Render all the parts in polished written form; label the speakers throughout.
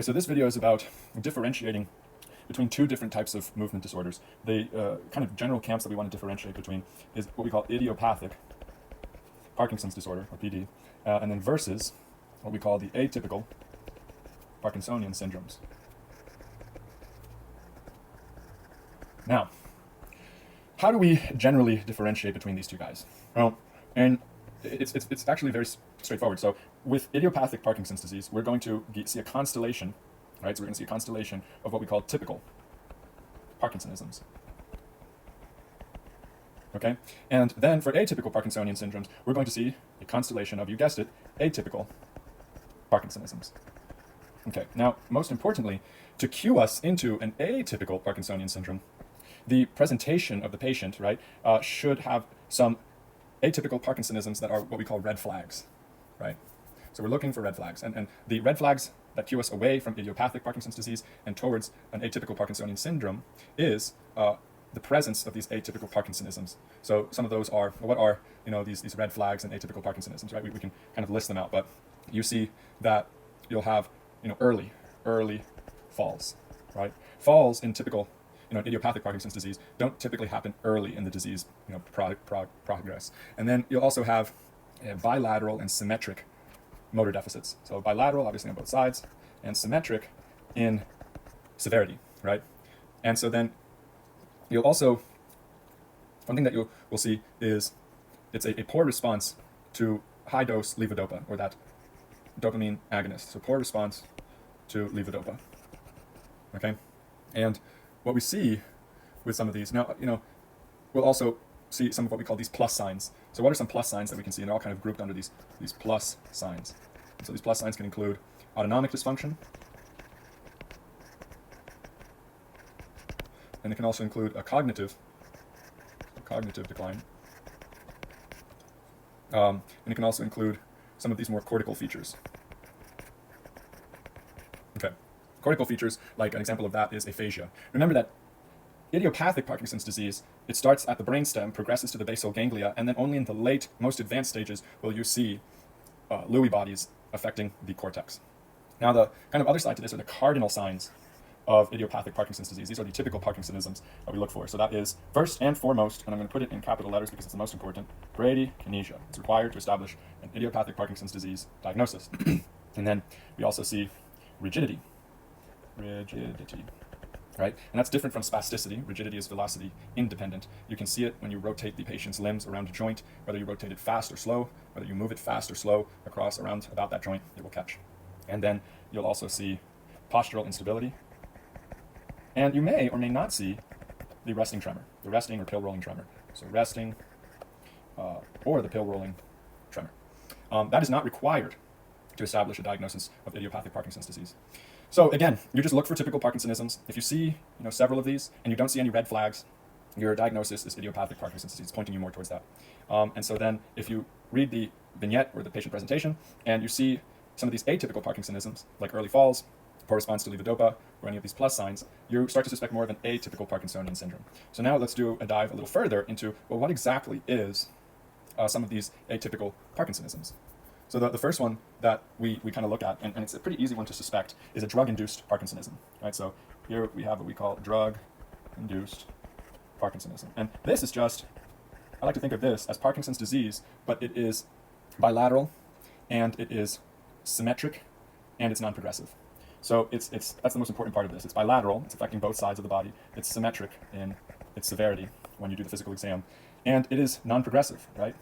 Speaker 1: So this video is about differentiating between two different types of movement disorders. The kind of general camps that we want to differentiate between is what we call idiopathic Parkinson's disorder, or PD, and then versus what we call the atypical Parkinsonian syndromes. Now, how do we generally differentiate between these two guys? Well, and it's actually very straightforward. So with idiopathic Parkinson's disease, we're going to see a constellation, right? So we're going to see a constellation of what we call typical Parkinsonisms. Okay? And then for atypical Parkinsonian syndromes, we're going to see a constellation of, you guessed it, atypical Parkinsonisms. Okay, now, most importantly, to cue us into an atypical Parkinsonian syndrome, the presentation of the patient, right, should have some atypical Parkinsonisms that are what we call red flags, right? So we're looking for red flags. And the red flags that cue us away from idiopathic Parkinson's disease and towards an atypical Parkinsonian syndrome is the presence of these atypical Parkinsonisms. So some of those are, well, what are, these red flags and atypical Parkinsonisms, right? We can kind of list them out, but you see that you'll have, early falls, right? Falls in typical, idiopathic Parkinson's disease don't typically happen early in the disease, progress. And then you'll also have bilateral and symmetric motor deficits. So bilateral, obviously on both sides, and symmetric in severity, right? And so then you'll also, one thing that we'll see is it's a poor response to high dose levodopa, or that dopamine agonist. So poor response to levodopa, okay? And what we see with some of these, now, we'll also see some of what we call these plus signs. So what are some plus signs that we can see? And they're all kind of grouped under these plus signs. And so these plus signs can include autonomic dysfunction, and it can also include a cognitive decline. And it can also include some of these more cortical features. Okay, cortical features, like an example of that is aphasia. Remember that idiopathic Parkinson's disease, it starts at the brainstem, progresses to the basal ganglia, and then only in the late, most advanced stages will you see Lewy bodies affecting the cortex. Now, the kind of other side to this are the cardinal signs of idiopathic Parkinson's disease. These are the typical Parkinsonisms that we look for. So that is, first and foremost, and I'm going to put it in capital letters because it's the most important, bradykinesia. It's required to establish an idiopathic Parkinson's disease diagnosis. And then we also see rigidity, right? And that's different from spasticity. Rigidity is velocity independent. You can see it when you rotate the patient's limbs around a joint, whether you rotate it fast or slow, whether you move it fast or slow around about that joint, it will catch. And then you'll also see postural instability. And you may or may not see the resting tremor, the resting or pill rolling tremor. So resting or the pill rolling tremor. That is not required to establish a diagnosis of idiopathic Parkinson's disease. So again, you just look for typical Parkinsonisms. If you see several of these and you don't see any red flags, your diagnosis is idiopathic Parkinson's disease, pointing you more towards that. And so then if you read the vignette or the patient presentation and you see some of these atypical Parkinsonisms, like early falls, poor response to levodopa, or any of these plus signs, you start to suspect more of an atypical Parkinsonian syndrome. So now let's do a dive a little further into, well, what exactly is some of these atypical Parkinsonisms? So the first one that we kind of look at, and it's a pretty easy one to suspect, is a drug-induced Parkinsonism, right? So here we have what we call drug-induced Parkinsonism. And this is just, I like to think of this as Parkinson's disease, but it is bilateral, and it is symmetric, and it's non-progressive. So that's the most important part of this. It's bilateral, it's affecting both sides of the body. It's symmetric in its severity when you do the physical exam. And it is non-progressive, right?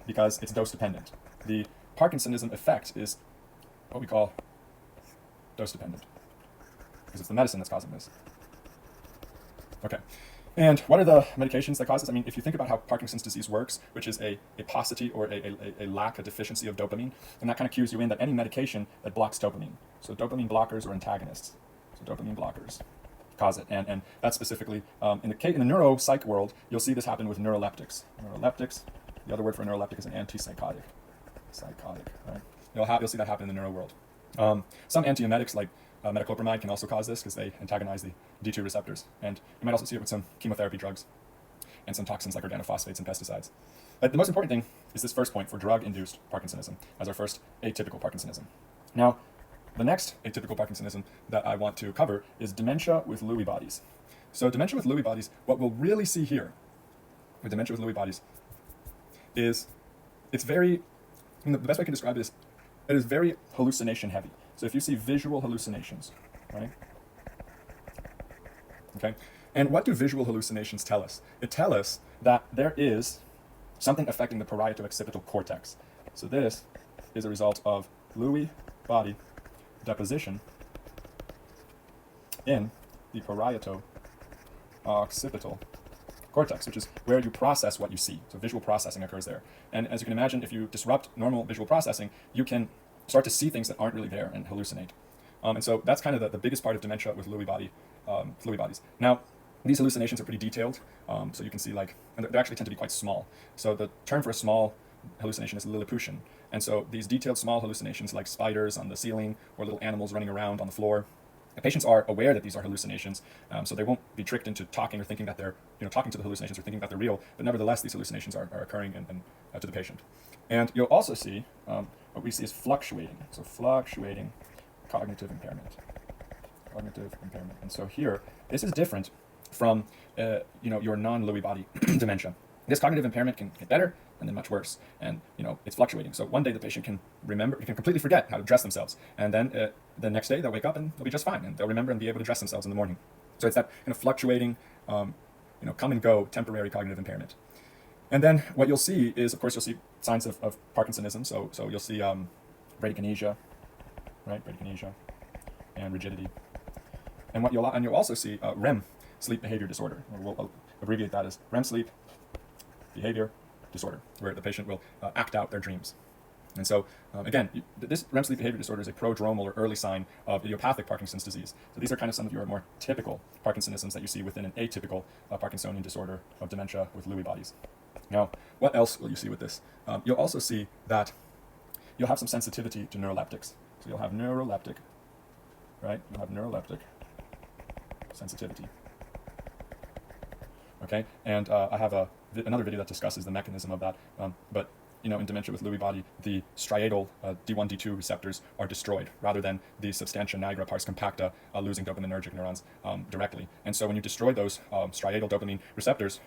Speaker 1: Because it's dose-dependent. The Parkinsonism effect is what we call dose-dependent, because it's the medicine that's causing this. Okay, and what are the medications that cause this? I mean, if you think about how Parkinson's disease works, which is a paucity or a lack, a deficiency of dopamine, then that kind of cues you in that any medication that blocks dopamine, so dopamine blockers or antagonists, so dopamine blockers cause it, and that's specifically, in the neuropsych world, you'll see this happen with neuroleptics. Neuroleptics, the other word for a neuroleptic is an antipsychotic. Right? You'll see that happen in the neuro world. Some antiemetics like metoclopramide can also cause this because they antagonize the D2 receptors. And you might also see it with some chemotherapy drugs and some toxins like organophosphates and pesticides. But the most important thing is this first point for drug-induced Parkinsonism as our first atypical Parkinsonism. Now, The next atypical Parkinsonism that I want to cover is dementia with Lewy bodies. So dementia with Lewy bodies, what we'll really see here with dementia with Lewy bodies is it's very, the best way I can describe it is it is very hallucination heavy. So if you see visual hallucinations, right? Okay. And what do visual hallucinations tell us? It tells us that there is something affecting the parieto-occipital cortex. So this is a result of Lewy body deposition in the parieto-occipital cortex, which is where you process what you see. So visual processing occurs there. And as you can imagine, if you disrupt normal visual processing, you can start to see things that aren't really there and hallucinate. And so that's kind of the biggest part of dementia with Lewy bodies. Now, these hallucinations are pretty detailed. So you can see and they actually tend to be quite small. So the term for a small hallucination is Lilliputian. And so these detailed small hallucinations like spiders on the ceiling or little animals running around on the floor, the patients are aware that these are hallucinations, so they won't be tricked into talking or thinking that they're talking to the hallucinations or thinking that they're real, but nevertheless these hallucinations are occurring to the patient. And you'll also see what we see is fluctuating, so fluctuating cognitive impairment. And so here, this is different from your non-Lewy body dementia. This cognitive impairment can get better and then much worse, and it's fluctuating. So one day the patient can completely forget how to dress themselves, and then the next day they'll wake up and they'll be just fine, and they'll remember and be able to dress themselves in the morning. So it's that kind of fluctuating, come and go temporary cognitive impairment. And then what you'll see is, of course, you'll see signs of Parkinsonism. So you'll see bradykinesia, right? Bradykinesia and rigidity. And you'll also see REM, sleep behavior disorder. We'll abbreviate that as REM sleep behavior disorder, where the patient will act out their dreams. And so, again, this REM sleep behavior disorder is a prodromal or early sign of idiopathic Parkinson's disease. So these are kind of some of your more typical Parkinsonisms that you see within an atypical Parkinsonian disorder of dementia with Lewy bodies. Now, what else will you see with this? You'll also see that you'll have some sensitivity to neuroleptics. So you'll have neuroleptic, right? You'll have neuroleptic sensitivity. Okay, and I have another video that discusses the mechanism of that, but in dementia with Lewy body, the striatal D1, D2 receptors are destroyed rather than the substantia nigra pars compacta losing dopaminergic neurons directly. And so when you destroy those striatal dopamine receptors,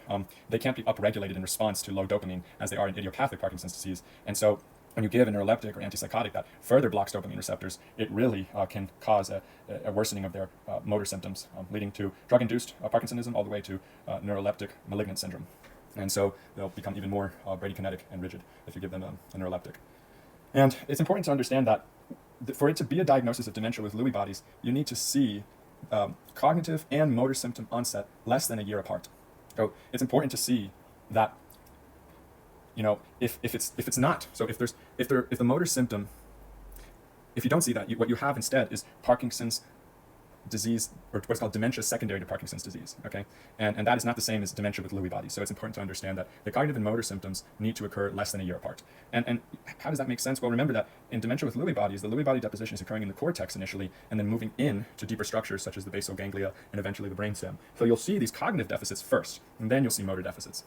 Speaker 1: they can't be upregulated in response to low dopamine as they are in idiopathic Parkinson's disease. And so when you give a neuroleptic or antipsychotic that further blocks dopamine receptors, it really can cause a worsening of their motor symptoms, leading to drug-induced Parkinsonism all the way to neuroleptic malignant syndrome. And so they'll become even more bradykinetic and rigid if you give them a neuroleptic. And it's important to understand that for it to be a diagnosis of dementia with Lewy bodies, you need to see cognitive and motor symptom onset less than a year apart. So it's important to see that if it's not, so if the motor symptom, if you don't see that, what you have instead is Parkinson's disease, or what's called dementia secondary to Parkinson's disease, okay? And that is not the same as dementia with Lewy bodies. So it's important to understand that the cognitive and motor symptoms need to occur less than a year apart. And how does that make sense? Well, remember that in dementia with Lewy bodies, the Lewy body deposition is occurring in the cortex initially, and then moving in to deeper structures such as the basal ganglia and eventually the brainstem. So you'll see these cognitive deficits first, and then you'll see motor deficits.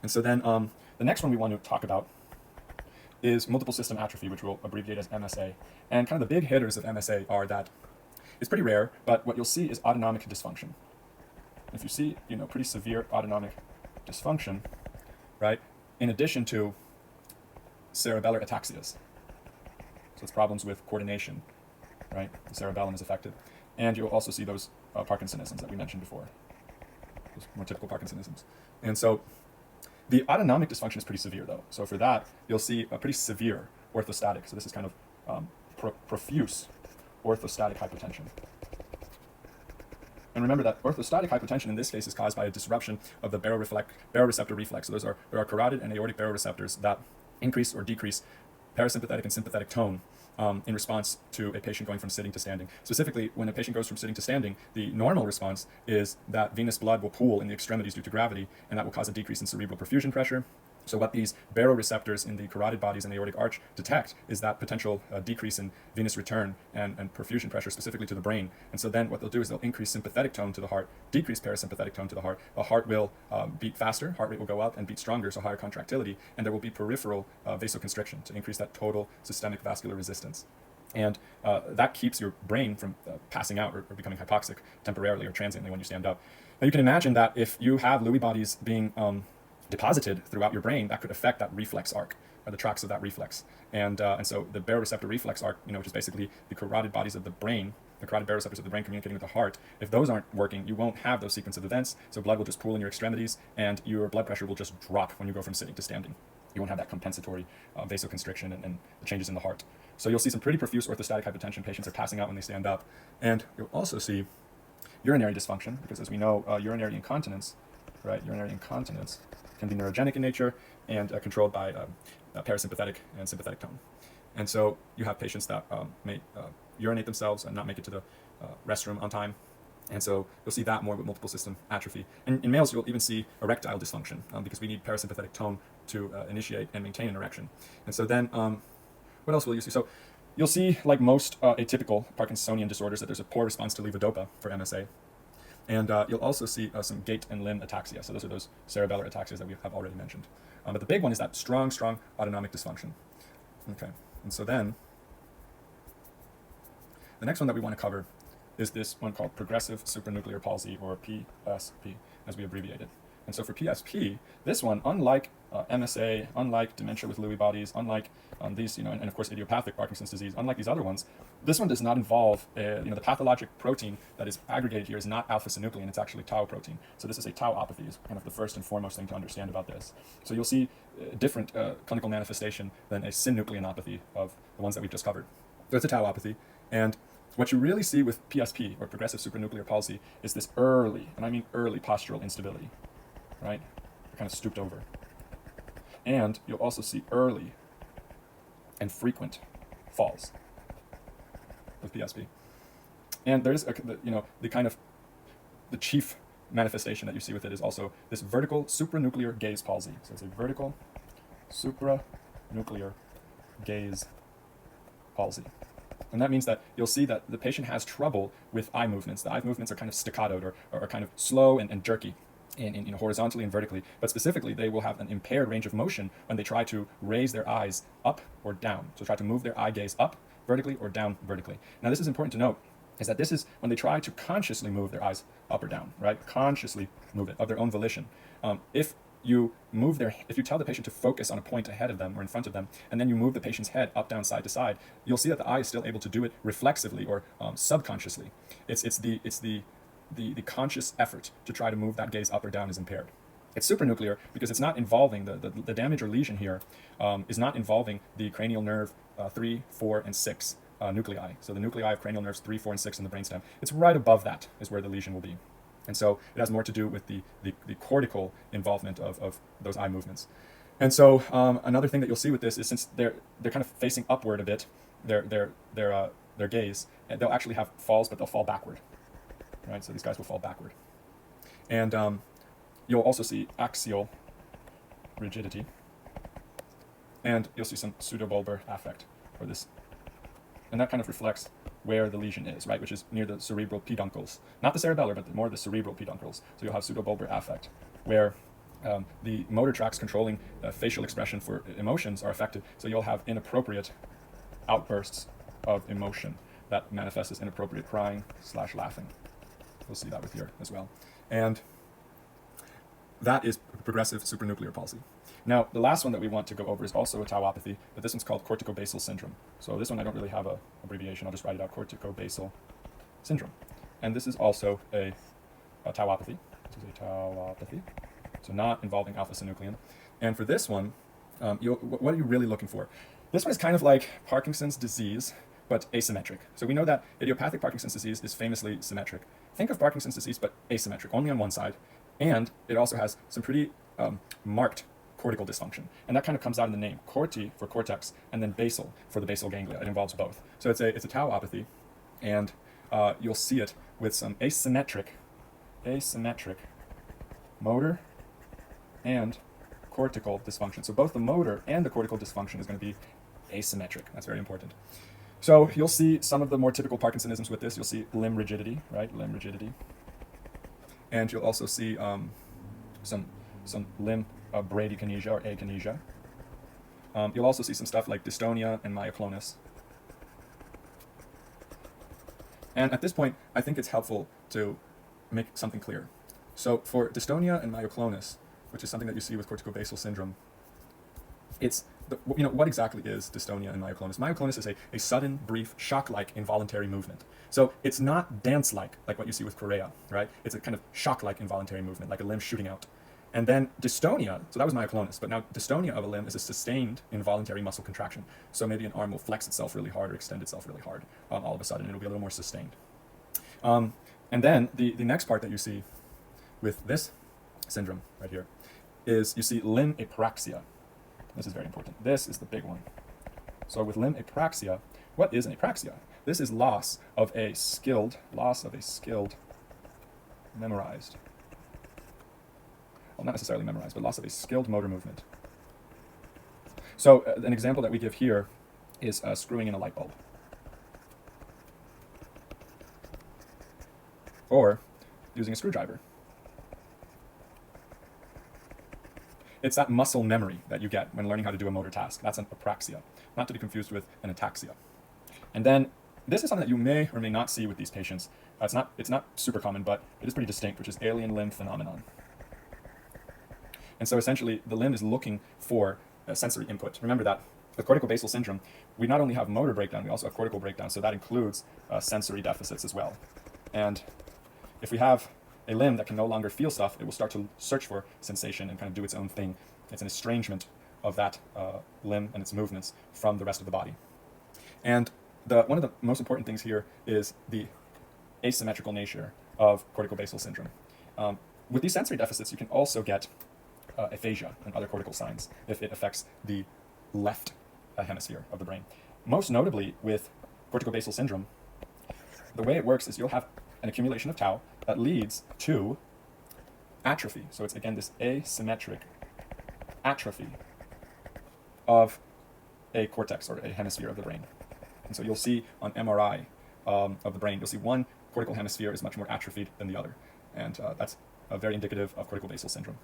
Speaker 1: And so then the next one we want to talk about is multiple system atrophy, which we'll abbreviate as MSA. And kind of the big hitters of MSA are that it's pretty rare, but what you'll see is autonomic dysfunction. If you see, pretty severe autonomic dysfunction, right, in addition to cerebellar ataxias. So it's problems with coordination, right? The cerebellum is affected. And you'll also see those Parkinsonisms that we mentioned before, those more typical Parkinsonisms. And so the autonomic dysfunction is pretty severe, though. So for that, you'll see a pretty severe orthostatic. So this is kind of profuse orthostatic hypotension. And remember that orthostatic hypotension in this case is caused by a disruption of the baroreceptor reflex. So there are carotid and aortic baroreceptors that increase or decrease parasympathetic and sympathetic tone in response to a patient going from sitting to standing. Specifically, when a patient goes from sitting to standing, the normal response is that venous blood will pool in the extremities due to gravity, and that will cause a decrease in cerebral perfusion pressure. So what these baroreceptors in the carotid bodies and the aortic arch detect is that potential decrease in venous return and perfusion pressure specifically to the brain. And so then what they'll do is they'll increase sympathetic tone to the heart, decrease parasympathetic tone to the heart. The heart will beat faster, heart rate will go up and beat stronger, so higher contractility, and there will be peripheral vasoconstriction to increase that total systemic vascular resistance. And that keeps your brain from passing out or becoming hypoxic temporarily or transiently when you stand up. Now you can imagine that if you have Lewy bodies being deposited throughout your brain, that could affect that reflex arc, or the tracks of that reflex. And so the baroreceptor reflex arc, which is basically the carotid bodies of the brain, the carotid baroreceptors of the brain communicating with the heart, if those aren't working, you won't have those sequence of events, so blood will just pool in your extremities, and your blood pressure will just drop when you go from sitting to standing. You won't have that compensatory vasoconstriction and the changes in the heart. So you'll see some pretty profuse orthostatic hypotension. Patients are passing out when they stand up. And you'll also see urinary dysfunction, because as we know, urinary incontinence, right, urinary incontinence can be neurogenic in nature and controlled by parasympathetic and sympathetic tone. And so you have patients that may urinate themselves and not make it to the restroom on time. And so you'll see that more with multiple system atrophy. And in males, you'll even see erectile dysfunction because we need parasympathetic tone to initiate and maintain an erection. And so then, what else will you see? So you'll see, like most atypical Parkinsonian disorders, that there's a poor response to levodopa for MSA. And you'll also see some gait and limb ataxia. So those are those cerebellar ataxias that we have already mentioned. But the big one is that strong autonomic dysfunction. Okay, and so then the next one that we want to cover is this one called progressive supranuclear palsy, or PSP, as we abbreviate it. And so for PSP, this one, unlike MSA, unlike dementia with Lewy bodies, unlike these, and of course idiopathic Parkinson's disease, unlike these other ones, this one does not involve, the pathologic protein that is aggregated here is not alpha-synuclein, it's actually tau protein. So this is a tauopathy, is kind of the first and foremost thing to understand about this. So you'll see different clinical manifestation than a synucleinopathy of the ones that we've just covered. So it's a tauopathy, and what you really see with PSP, or progressive supranuclear palsy, is this early, and I mean early, postural instability, right? You're kind of stooped over. And you'll also see early and frequent falls with PSP. And there's the chief manifestation that you see with it is also this vertical supranuclear gaze palsy. So it's a vertical supranuclear gaze palsy. And that means that you'll see that the patient has trouble with eye movements. The eye movements are kind of staccatoed or kind of slow and jerky, in horizontally and vertically. But specifically, they will have an impaired range of motion when they try to raise their eyes up or down. So try to move their eye gaze up vertically or down vertically. Now, this is important to note, is that this is when they try to consciously move their eyes up or down, right? Consciously move it of their own volition. If you tell the patient to focus on a point ahead of them or in front of them, and then you move the patient's head up, down, side to side, you'll see that the eye is still able to do it reflexively or subconsciously. It's the conscious effort to try to move that gaze up or down is impaired. It's supranuclear because it's not involving the damage or lesion here is not involving the cranial nerve 3, 4, and 6 nuclei. So the nuclei of cranial nerves 3, 4, and 6 in the brainstem. It's right above that is where the lesion will be. And so it has more to do with the cortical involvement of those eye movements. And so another thing that you'll see with this is, since they're kind of facing upward a bit, their gaze, and they'll actually have falls, but they'll fall backward, right? So these guys will fall backward. And you'll also see axial rigidity, and you'll see some pseudobulbar affect for this. And that kind of reflects where the lesion is, right, which is near the cerebral peduncles. Not the cerebellar, but more the cerebral peduncles. So you'll have pseudobulbar affect, where the motor tracts controlling facial expression for emotions are affected. So you'll have inappropriate outbursts of emotion that manifests as inappropriate crying / laughing. You'll see that with here as well. And that is progressive supranuclear palsy. Now, the last one that we want to go over is also a tauopathy, but this one's called corticobasal syndrome. So this one I don't really have a abbreviation. I'll just write it out: corticobasal syndrome. And this is also a tauopathy. This is a tauopathy, so not involving alpha-synuclein. And for this one, what are you really looking for? This one is kind of like Parkinson's disease, but asymmetric. So we know that idiopathic Parkinson's disease is famously symmetric. Think of Parkinson's disease, but asymmetric, only on one side. And it also has some pretty marked cortical dysfunction. And that kind of comes out in the name. Corti for cortex, and then basal for the basal ganglia. It involves both. So it's a tauopathy, and you'll see it with some asymmetric motor and cortical dysfunction. So both the motor and the cortical dysfunction is going to be asymmetric. That's very important. So you'll see some of the more typical Parkinsonisms with this. You'll see limb rigidity, right? Limb rigidity. And you'll also see some limb bradykinesia or akinesia. You'll also see some stuff like dystonia and myoclonus. And at this point, I think it's helpful to make something clear. So for dystonia and myoclonus, which is something that you see with corticobasal syndrome, it's, what exactly is dystonia and myoclonus? Myoclonus is a sudden, brief, shock-like involuntary movement. So it's not dance-like, like what you see with chorea, right? It's a kind of shock-like involuntary movement, like a limb shooting out. And then dystonia, so that was myoclonus, but now dystonia of a limb is a sustained involuntary muscle contraction. So maybe an arm will flex itself really hard or extend itself really hard all of a sudden, and it'll be a little more sustained. And then the next part that you see with this syndrome right here is you see limb apraxia. This is very important. This is the big one. So with limb apraxia, what is an apraxia? This is loss of a skilled, memorized, well, not necessarily memorized, but loss of a skilled motor movement. So an example that we give here is screwing in a light bulb, or using a screwdriver. It's that muscle memory that you get when learning how to do a motor task. That's an apraxia, not to be confused with an ataxia. And then this is something that you may or may not see with these patients. It's not super common, but it is pretty distinct, which is alien limb phenomenon. And so essentially, the limb is looking for sensory input. Remember that with corticobasal syndrome, we not only have motor breakdown, we also have cortical breakdown, so that includes sensory deficits as well. And if we have a limb that can no longer feel stuff, it will start to search for sensation and kind of do its own thing. It's an estrangement of that limb and its movements from the rest of the body. And one of the most important things here is the asymmetrical nature of corticobasal syndrome. With these sensory deficits, you can also get aphasia and other cortical signs if it affects the left hemisphere of the brain. Most notably with corticobasal syndrome, the way it works is you'll have an accumulation of tau that leads to atrophy. So it's, again, this asymmetric atrophy of a cortex or a hemisphere of the brain. And so you'll see on MRI of the brain, you'll see one cortical hemisphere is much more atrophied than the other. And that's very indicative of corticobasal syndrome.